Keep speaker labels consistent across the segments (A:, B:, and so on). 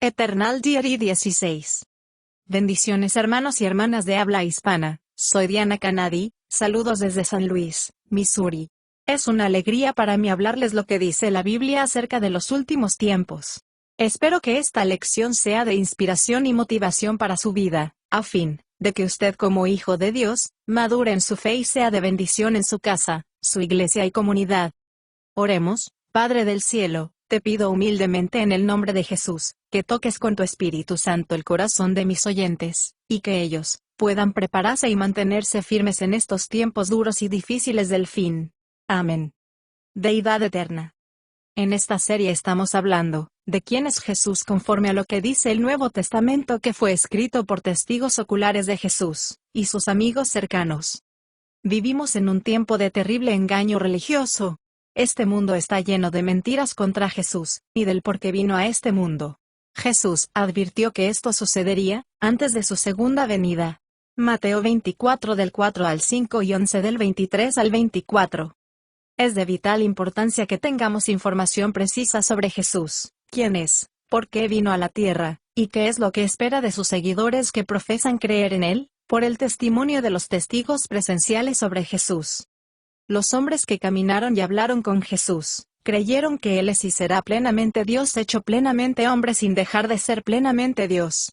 A: Eternal Diary 16. Bendiciones hermanos y hermanas de habla hispana, soy Diana Canadi, saludos desde San Luis, Missouri. Es una alegría para mí hablarles lo que dice la Biblia acerca de los últimos tiempos. Espero que esta lección sea de inspiración y motivación para su vida, a fin de que usted como hijo de Dios, madure en su fe y sea de bendición en su casa, su iglesia y comunidad. Oremos. Padre del cielo, te pido humildemente en el nombre de Jesús, que toques con tu Espíritu Santo el corazón de mis oyentes, y que ellos puedan prepararse y mantenerse firmes en estos tiempos duros y difíciles del fin. Amén. Deidad eterna. En esta serie estamos hablando de quién es Jesús conforme a lo que dice el Nuevo Testamento que fue escrito por testigos oculares de Jesús y sus amigos cercanos. Vivimos en un tiempo de terrible engaño religioso. Este mundo está lleno de mentiras contra Jesús, y del por qué vino a este mundo. Jesús advirtió que esto sucedería antes de su segunda venida. Mateo 24 del 4 al 5 y 11 del 23 al 24. Es de vital importancia que tengamos información precisa sobre Jesús, quién es, por qué vino a la tierra, y qué es lo que espera de sus seguidores que profesan creer en él, por el testimonio de los testigos presenciales sobre Jesús. Los hombres que caminaron y hablaron con Jesús, creyeron que Él es y será plenamente Dios hecho plenamente hombre sin dejar de ser plenamente Dios.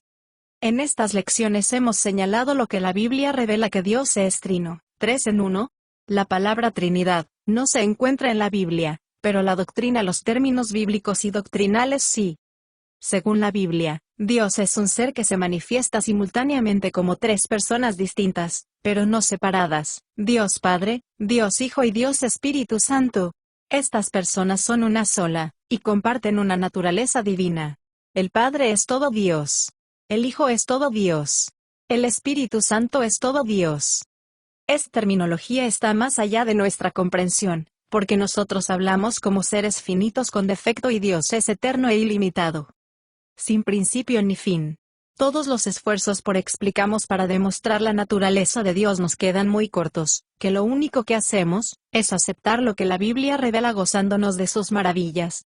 A: En estas lecciones hemos señalado lo que la Biblia revela que Dios es trino, 3 en 1. La palabra Trinidad no se encuentra en la Biblia, pero la doctrina, los términos bíblicos y doctrinales sí. Según la Biblia, Dios es un ser que se manifiesta simultáneamente como tres personas distintas, pero no separadas: Dios Padre, Dios Hijo y Dios Espíritu Santo. Estas personas son una sola, y comparten una naturaleza divina. El Padre es todo Dios. El Hijo es todo Dios. El Espíritu Santo es todo Dios. Esta terminología está más allá de nuestra comprensión, porque nosotros hablamos como seres finitos con defecto y Dios es eterno e ilimitado, sin principio ni fin. Todos los esfuerzos por explicamos para demostrar la naturaleza de Dios nos quedan muy cortos, que lo único que hacemos es aceptar lo que la Biblia revela gozándonos de sus maravillas.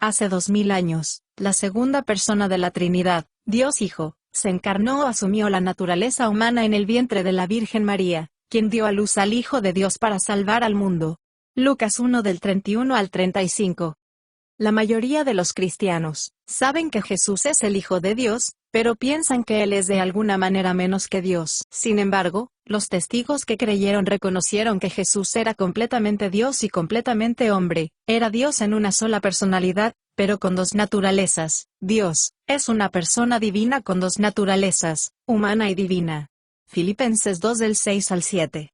A: Hace 2000 años, la segunda persona de la Trinidad, Dios Hijo, se encarnó o asumió la naturaleza humana en el vientre de la Virgen María, quien dio a luz al Hijo de Dios para salvar al mundo. Lucas 1 del 31 al 35. La mayoría de los cristianos saben que Jesús es el Hijo de Dios, pero piensan que Él es de alguna manera menos que Dios. Sin embargo, los testigos que creyeron reconocieron que Jesús era completamente Dios y completamente hombre. Era Dios en una sola personalidad, pero con dos naturalezas. Dios es una persona divina con dos naturalezas, humana y divina. Filipenses 2 del 6 al 7.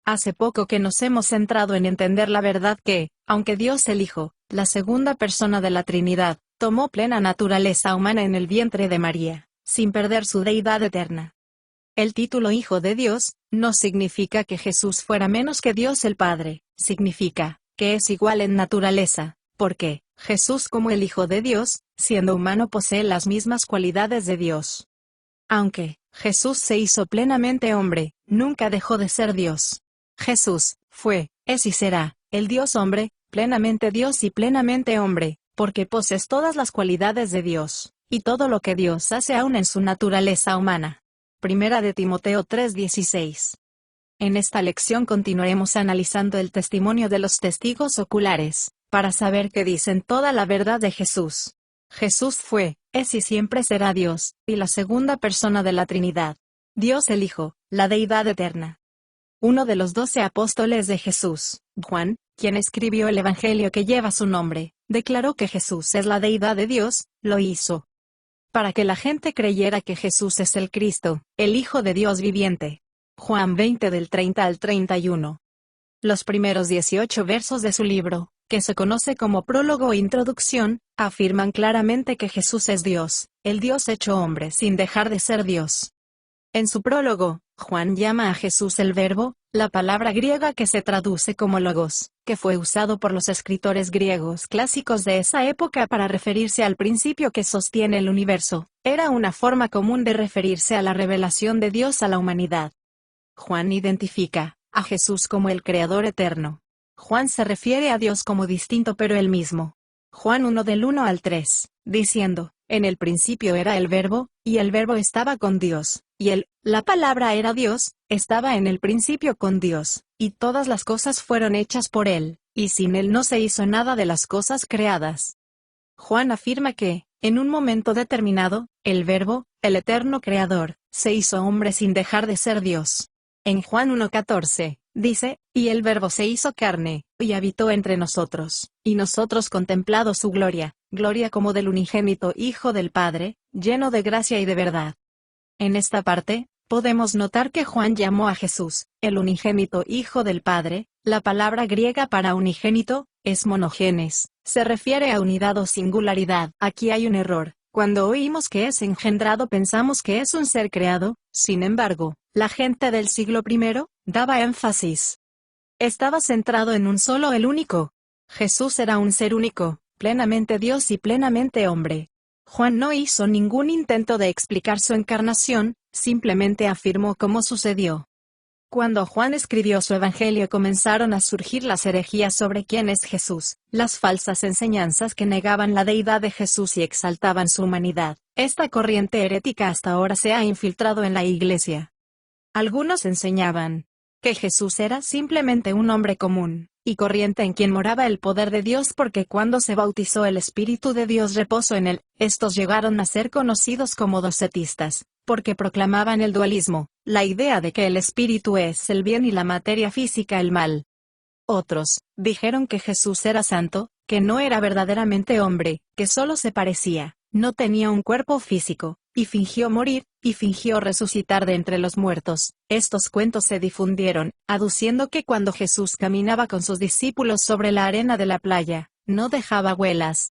A: Hace poco que nos hemos centrado en entender la verdad que, aunque Dios el Hijo, la segunda persona de la Trinidad, tomó plena naturaleza humana en el vientre de María, sin perder su deidad eterna. El título Hijo de Dios no significa que Jesús fuera menos que Dios el Padre, significa que es igual en naturaleza, porque Jesús como el Hijo de Dios, siendo humano, posee las mismas cualidades de Dios. Aunque Jesús se hizo plenamente hombre, nunca dejó de ser Dios. Jesús fue, es y será el Dios hombre, plenamente Dios y plenamente hombre, porque posee todas las cualidades de Dios, y todo lo que Dios hace aún en su naturaleza humana. Primera de Timoteo 3:16. En esta lección continuaremos analizando el testimonio de los testigos oculares, para saber qué dicen toda la verdad de Jesús. Jesús fue, es y siempre será Dios, y la segunda persona de la Trinidad. Dios el Hijo, la deidad eterna. Uno de los 12 apóstoles de Jesús, Juan, quien escribió el Evangelio que lleva su nombre, declaró que Jesús es la deidad de Dios. Lo hizo para que la gente creyera que Jesús es el Cristo, el Hijo de Dios viviente. Juan 20 del 30 al 31. Los primeros 18 versos de su libro, que se conoce como prólogo o introducción, afirman claramente que Jesús es Dios, el Dios hecho hombre sin dejar de ser Dios. En su prólogo, Juan llama a Jesús el Verbo, la palabra griega que se traduce como logos, que fue usado por los escritores griegos clásicos de esa época para referirse al principio que sostiene el universo. Era una forma común de referirse a la revelación de Dios a la humanidad. Juan identifica a Jesús como el Creador eterno. Juan se refiere a Dios como distinto pero el mismo. Juan 1 del 1 al 3, diciendo, en el principio era el Verbo, y el Verbo estaba con Dios, y la palabra era Dios, estaba en el principio con Dios, y todas las cosas fueron hechas por él, y sin él no se hizo nada de las cosas creadas. Juan afirma que, en un momento determinado, el Verbo, el eterno Creador, se hizo hombre sin dejar de ser Dios. En Juan 1:14, dice, y el Verbo se hizo carne, y habitó entre nosotros, y nosotros contemplado su gloria, gloria como del unigénito Hijo del Padre, lleno de gracia y de verdad. En esta parte, podemos notar que Juan llamó a Jesús, el unigénito Hijo del Padre. La palabra griega para unigénito, es monogenes, se refiere a unidad o singularidad. Aquí hay un error. Cuando oímos que es engendrado pensamos que es un ser creado, sin embargo, la gente del siglo I, daba énfasis. Estaba centrado en un solo el único. Jesús era un ser único, plenamente Dios y plenamente hombre. Juan no hizo ningún intento de explicar su encarnación, simplemente afirmó cómo sucedió. Cuando Juan escribió su evangelio comenzaron a surgir las herejías sobre quién es Jesús, las falsas enseñanzas que negaban la deidad de Jesús y exaltaban su humanidad. Esta corriente herética hasta ahora se ha infiltrado en la iglesia. Algunos enseñaban que Jesús era simplemente un hombre común y corriente en quien moraba el poder de Dios porque cuando se bautizó el Espíritu de Dios reposó en él. Estos llegaron a ser conocidos como docetistas, porque proclamaban el dualismo, la idea de que el espíritu es el bien y la materia física el mal. Otros dijeron que Jesús era santo, que no era verdaderamente hombre, que solo se parecía, no tenía un cuerpo físico, y fingió morir, y fingió resucitar de entre los muertos. Estos cuentos se difundieron, aduciendo que cuando Jesús caminaba con sus discípulos sobre la arena de la playa, no dejaba huellas.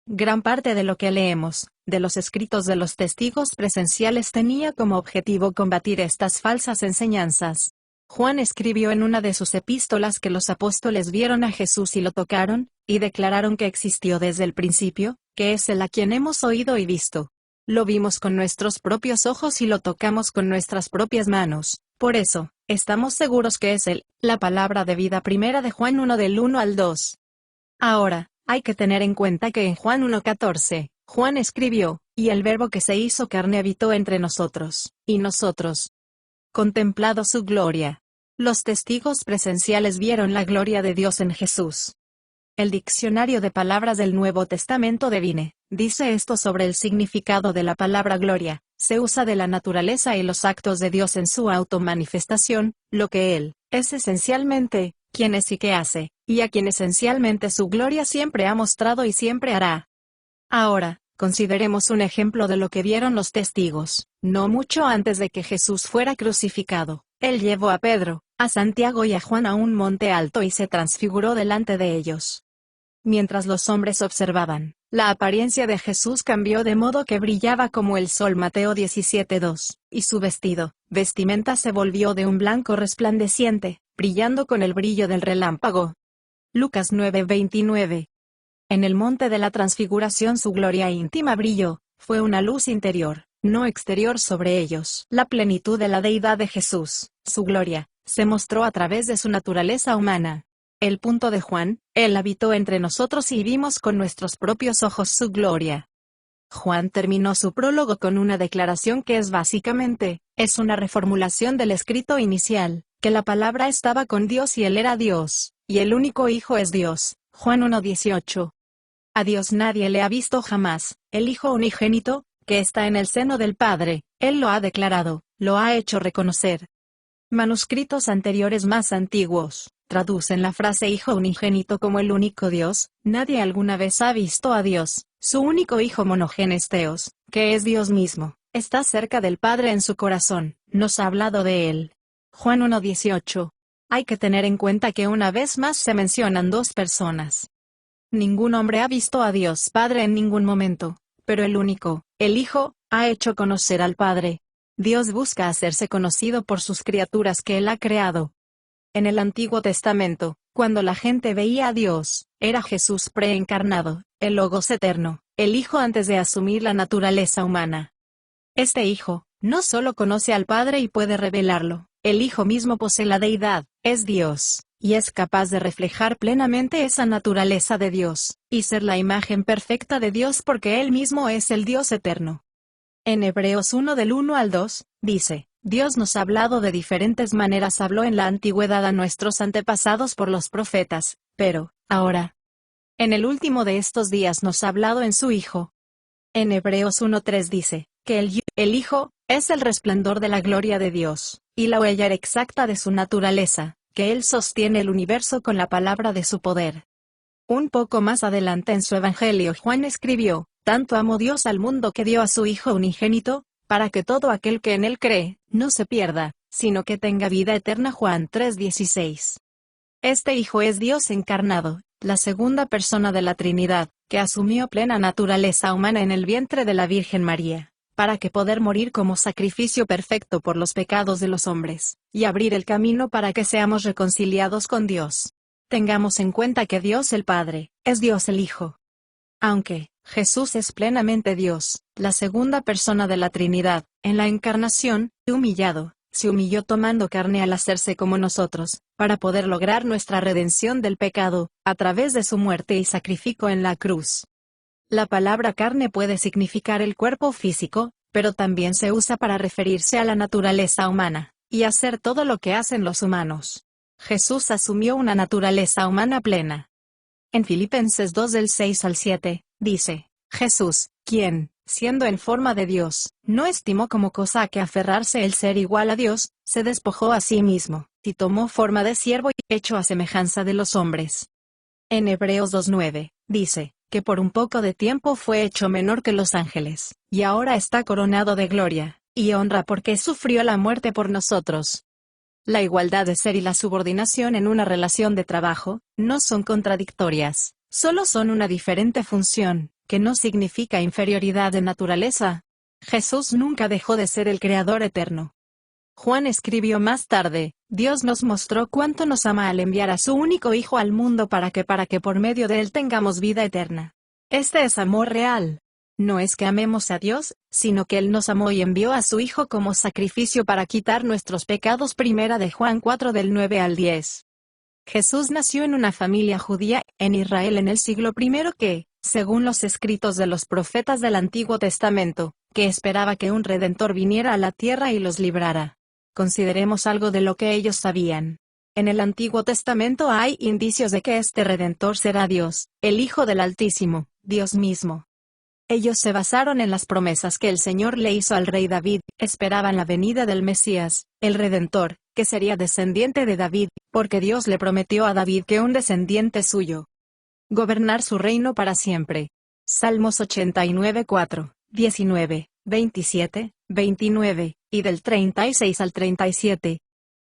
A: Gran parte de lo que leemos, de los escritos de los testigos presenciales tenía como objetivo combatir estas falsas enseñanzas. Juan escribió en una de sus epístolas que los apóstoles vieron a Jesús y lo tocaron, y declararon que existió desde el principio, que es Él a quien hemos oído y visto. Lo vimos con nuestros propios ojos y lo tocamos con nuestras propias manos. Por eso, estamos seguros que es Él. La palabra de vida primera de Juan 1 del 1 al 2. Ahora, hay que tener en cuenta que en Juan 1:14, Juan escribió, y el Verbo que se hizo carne habitó entre nosotros, y nosotros contemplado su gloria. Los testigos presenciales vieron la gloria de Dios en Jesús. El diccionario de palabras del Nuevo Testamento de Vine, dice esto sobre el significado de la palabra gloria, se usa de la naturaleza y los actos de Dios en su automanifestación, lo que Él es esencialmente, quién es y qué hace, y a quien esencialmente su gloria siempre ha mostrado y siempre hará. Ahora, consideremos un ejemplo de lo que vieron los testigos. No mucho antes de que Jesús fuera crucificado, Él llevó a Pedro, a Santiago y a Juan a un monte alto y se transfiguró delante de ellos. Mientras los hombres observaban, la apariencia de Jesús cambió de modo que brillaba como el sol Mateo 17:2, y su vestimenta se volvió de un blanco resplandeciente, brillando con el brillo del relámpago. Lucas 9:29. En el monte de la transfiguración su gloria íntima brilló, fue una luz interior, no exterior sobre ellos. La plenitud de la deidad de Jesús, su gloria, se mostró a través de su naturaleza humana. El punto de Juan, Él habitó entre nosotros y vimos con nuestros propios ojos su gloria. Juan terminó su prólogo con una declaración que es una reformulación del escrito inicial, que la palabra estaba con Dios y Él era Dios, y el único Hijo es Dios. Juan 1:18. A Dios nadie le ha visto jamás, el Hijo unigénito, que está en el seno del Padre, Él lo ha declarado, lo ha hecho reconocer. Manuscritos anteriores más antiguos traducen la frase Hijo unigénito como el único Dios. Nadie alguna vez ha visto a Dios, su único Hijo monogenes Theos, que es Dios mismo, está cerca del Padre en su corazón, nos ha hablado de Él. Juan 1:18. Hay que tener en cuenta que una vez más se mencionan dos personas. Ningún hombre ha visto a Dios Padre en ningún momento, pero el único, el Hijo, ha hecho conocer al Padre. Dios busca hacerse conocido por sus criaturas que Él ha creado. En el Antiguo Testamento, cuando la gente veía a Dios, era Jesús preencarnado, el Logos eterno, el Hijo antes de asumir la naturaleza humana. Este Hijo, no solo conoce al Padre y puede revelarlo, el Hijo mismo posee la deidad, es Dios, y es capaz de reflejar plenamente esa naturaleza de Dios, y ser la imagen perfecta de Dios porque Él mismo es el Dios eterno. En Hebreos 1 del 1 al 2, dice, Dios nos ha hablado de diferentes maneras, habló en la antigüedad a nuestros antepasados por los profetas, pero, ahora, en el último de estos días nos ha hablado en su Hijo. En Hebreos 1:3 dice, que el Hijo, es el resplandor de la gloria de Dios, y la huella exacta de su naturaleza, que Él sostiene el universo con la palabra de su poder. Un poco más adelante en su Evangelio Juan escribió, tanto amó Dios al mundo que dio a su Hijo unigénito, para que todo aquel que en Él cree, no se pierda, sino que tenga vida eterna. Juan 3:16. Este Hijo es Dios encarnado, la segunda persona de la Trinidad, que asumió plena naturaleza humana en el vientre de la Virgen María, para que poder morir como sacrificio perfecto por los pecados de los hombres, y abrir el camino para que seamos reconciliados con Dios. Tengamos en cuenta que Dios el Padre, es Dios el Hijo. Aunque Jesús es plenamente Dios, la segunda persona de la Trinidad, en la encarnación, humillado, se humilló tomando carne al hacerse como nosotros, para poder lograr nuestra redención del pecado, a través de su muerte y sacrificio en la cruz. La palabra carne puede significar el cuerpo físico, pero también se usa para referirse a la naturaleza humana, y hacer todo lo que hacen los humanos. Jesús asumió una naturaleza humana plena. En Filipenses 2 del 6 al 7, dice, Jesús, quien, siendo en forma de Dios, no estimó como cosa a que aferrarse el ser igual a Dios, se despojó a sí mismo, y tomó forma de siervo y hecho a semejanza de los hombres. En Hebreos 2:9, dice, que por un poco de tiempo fue hecho menor que los ángeles, y ahora está coronado de gloria y honra porque sufrió la muerte por nosotros. La igualdad de ser y la subordinación en una relación de trabajo, no son contradictorias, solo son una diferente función, que no significa inferioridad de naturaleza. Jesús nunca dejó de ser el Creador eterno. Juan escribió más tarde, Dios nos mostró cuánto nos ama al enviar a su único Hijo al mundo para que por medio de él tengamos vida eterna. Este es amor real. No es que amemos a Dios, sino que Él nos amó y envió a su Hijo como sacrificio para quitar nuestros pecados. Primera de Juan 4 del 9 al 10. Jesús nació en una familia judía, en Israel en el siglo I que, según los escritos de los profetas del Antiguo Testamento, que esperaba que un Redentor viniera a la tierra y los librara. Consideremos algo de lo que ellos sabían. En el Antiguo Testamento hay indicios de que este Redentor será Dios, el Hijo del Altísimo, Dios mismo. Ellos se basaron en las promesas que el Señor le hizo al rey David, esperaban la venida del Mesías, el Redentor, que sería descendiente de David, porque Dios le prometió a David que un descendiente suyo gobernar su reino para siempre. Salmos 89:4, 19, 27, 29, y del 36 al 37.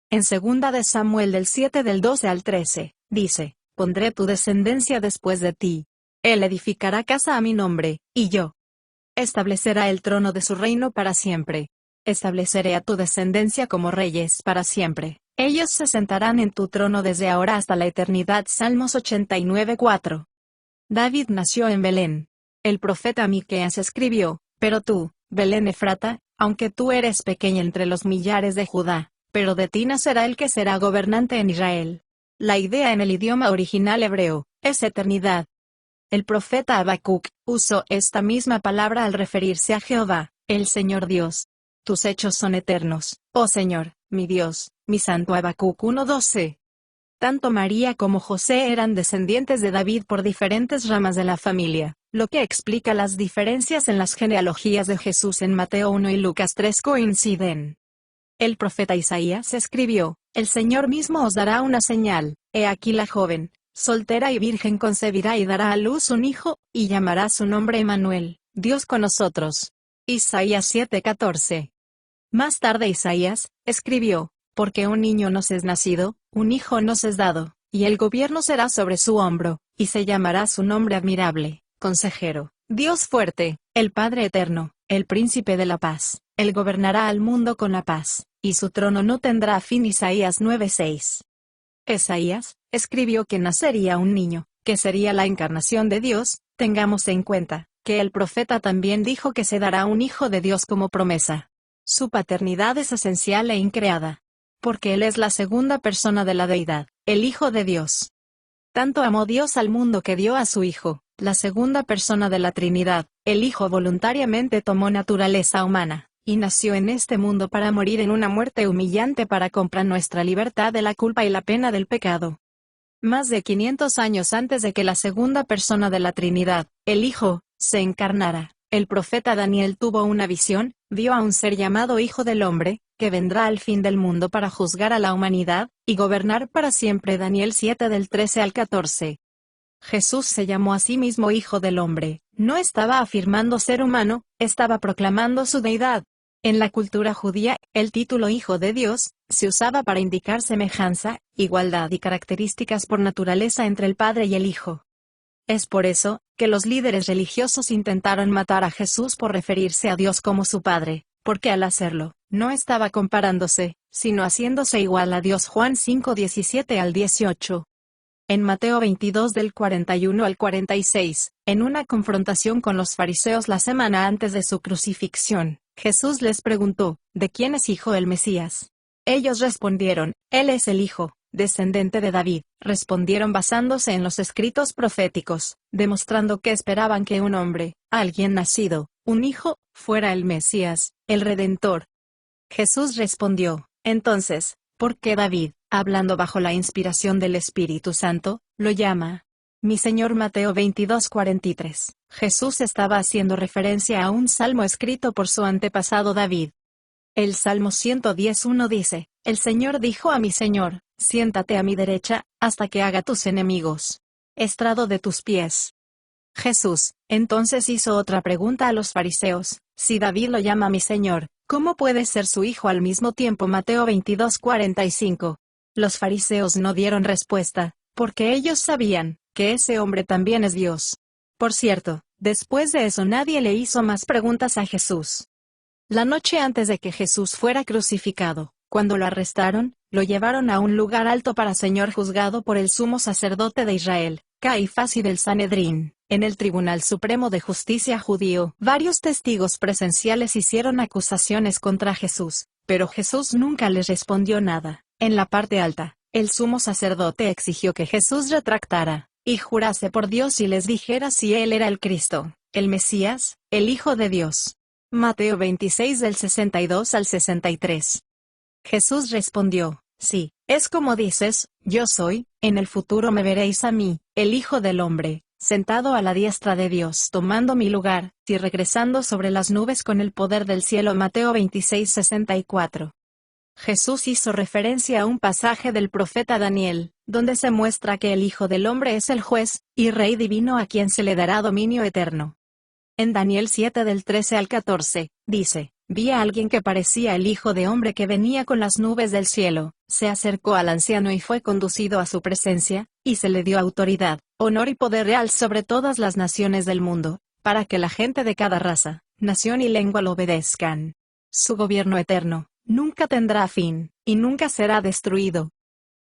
A: En 2 de Samuel del 7 del 12 al 13, dice, pondré tu descendencia después de ti. Él edificará casa a mi nombre, y yo establecerá el trono de su reino para siempre. Estableceré a tu descendencia como reyes para siempre. Ellos se sentarán en tu trono desde ahora hasta la eternidad. Salmos 89:4. David nació en Belén. El profeta Miqueas escribió, pero tú, Belén Efrata, aunque tú eres pequeña entre los millares de Judá, pero de ti nacerá el que será gobernante en Israel. La idea en el idioma original hebreo es eternidad. El profeta Habacuc usó esta misma palabra al referirse a Jehová, el Señor Dios. Tus hechos son eternos, oh Señor, mi Dios, mi santo. Habacuc 1:12. Tanto María como José eran descendientes de David por diferentes ramas de la familia, lo que explica las diferencias en las genealogías de Jesús en Mateo 1 y Lucas 3 coinciden. El profeta Isaías escribió, el Señor mismo os dará una señal, he aquí la joven, soltera y virgen concebirá y dará a luz un hijo, y llamará su nombre Emmanuel, Dios con nosotros. Isaías 7:14. Más tarde Isaías escribió, porque un niño nos es nacido, un hijo nos es dado, y el gobierno será sobre su hombro, y se llamará su nombre admirable, consejero, Dios fuerte, el Padre eterno, el príncipe de la paz. Él gobernará al mundo con la paz, y su trono no tendrá fin. Isaías 9:6. Isaías escribió que nacería un niño, que sería la encarnación de Dios. Tengamos en cuenta que el profeta también dijo que se dará un hijo de Dios como promesa. Su paternidad es esencial e increada, porque Él es la segunda persona de la deidad, el Hijo de Dios. Tanto amó Dios al mundo que dio a su Hijo, la segunda persona de la Trinidad. El Hijo voluntariamente tomó naturaleza humana, y nació en este mundo para morir en una muerte humillante para comprar nuestra libertad de la culpa y la pena del pecado. Más de 500 años antes de que la segunda persona de la Trinidad, el Hijo, se encarnara, el profeta Daniel tuvo una visión, vio a un ser llamado Hijo del Hombre, que vendrá al fin del mundo para juzgar a la humanidad, y gobernar para siempre. Daniel 7 del 13 al 14. Jesús se llamó a sí mismo Hijo del Hombre, no estaba afirmando ser humano, estaba proclamando su deidad. En la cultura judía, el título Hijo de Dios se usaba para indicar semejanza, igualdad y características por naturaleza entre el Padre y el Hijo. Es por eso que los líderes religiosos intentaron matar a Jesús por referirse a Dios como su Padre, porque al hacerlo, no estaba comparándose, sino haciéndose igual a Dios. Juan 5:17 al 18. En Mateo 22 del 41 al 46, en una confrontación con los fariseos la semana antes de su crucifixión, Jesús les preguntó, ¿de quién es hijo el Mesías? Ellos respondieron, Él es el Hijo, descendente de David. Respondieron basándose en los escritos proféticos, demostrando que esperaban que un hombre, alguien nacido, un hijo, fuera el Mesías, el Redentor. Jesús respondió, entonces, ¿por qué David, hablando bajo la inspiración del Espíritu Santo, lo llama mi Señor? Mateo 22:43. Jesús estaba haciendo referencia a un salmo escrito por su antepasado David. El Salmo 110:1 dice, el Señor dijo a mi Señor, siéntate a mi derecha, hasta que haga tus enemigos estrado de tus pies. Jesús, entonces hizo otra pregunta a los fariseos, si David lo llama mi Señor, ¿cómo puede ser su hijo al mismo tiempo? Mateo 22:45. Los fariseos no dieron respuesta, porque ellos sabían que ese hombre también es Dios. Por cierto, después de eso nadie le hizo más preguntas a Jesús. La noche antes de que Jesús fuera crucificado, cuando lo arrestaron, lo llevaron a un lugar alto para ser juzgado por el sumo sacerdote de Israel, Caifás, y del Sanedrín. En el Tribunal Supremo de Justicia judío, varios testigos presenciales hicieron acusaciones contra Jesús, pero Jesús nunca les respondió nada. En la parte alta, el sumo sacerdote exigió que Jesús retractara y jurase por Dios y les dijera si él era el Cristo, el Mesías, el Hijo de Dios. Mateo 26 del 62 al 63. Jesús respondió, sí, es como dices, yo soy. En el futuro me veréis a mí, el Hijo del Hombre, sentado a la diestra de Dios, tomando mi lugar, y regresando sobre las nubes con el poder del cielo. Mateo 26:64. Jesús hizo referencia a un pasaje del profeta Daniel, donde se muestra que el Hijo del Hombre es el juez y Rey divino a quien se le dará dominio eterno. En Daniel 7 del 13 al 14, dice, vi a alguien que parecía el Hijo de Hombre que venía con las nubes del cielo, se acercó al anciano y fue conducido a su presencia, y se le dio autoridad, honor y poder real sobre todas las naciones del mundo, para que la gente de cada raza, nación y lengua lo obedezcan. Su gobierno eterno nunca tendrá fin, y nunca será destruido.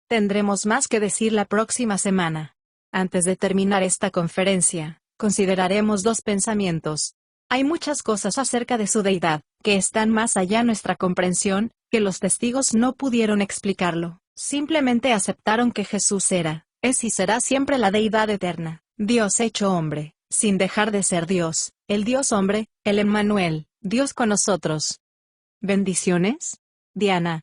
A: Tendremos más que decir la próxima semana. Antes de terminar esta conferencia, consideraremos dos pensamientos. Hay muchas cosas acerca de su deidad, que están más allá de nuestra comprensión, que los testigos no pudieron explicarlo. Simplemente aceptaron que Jesús era, es y será siempre la deidad eterna, Dios hecho hombre, sin dejar de ser Dios, el Dios hombre, el Emmanuel, Dios con nosotros. Bendiciones. Diana.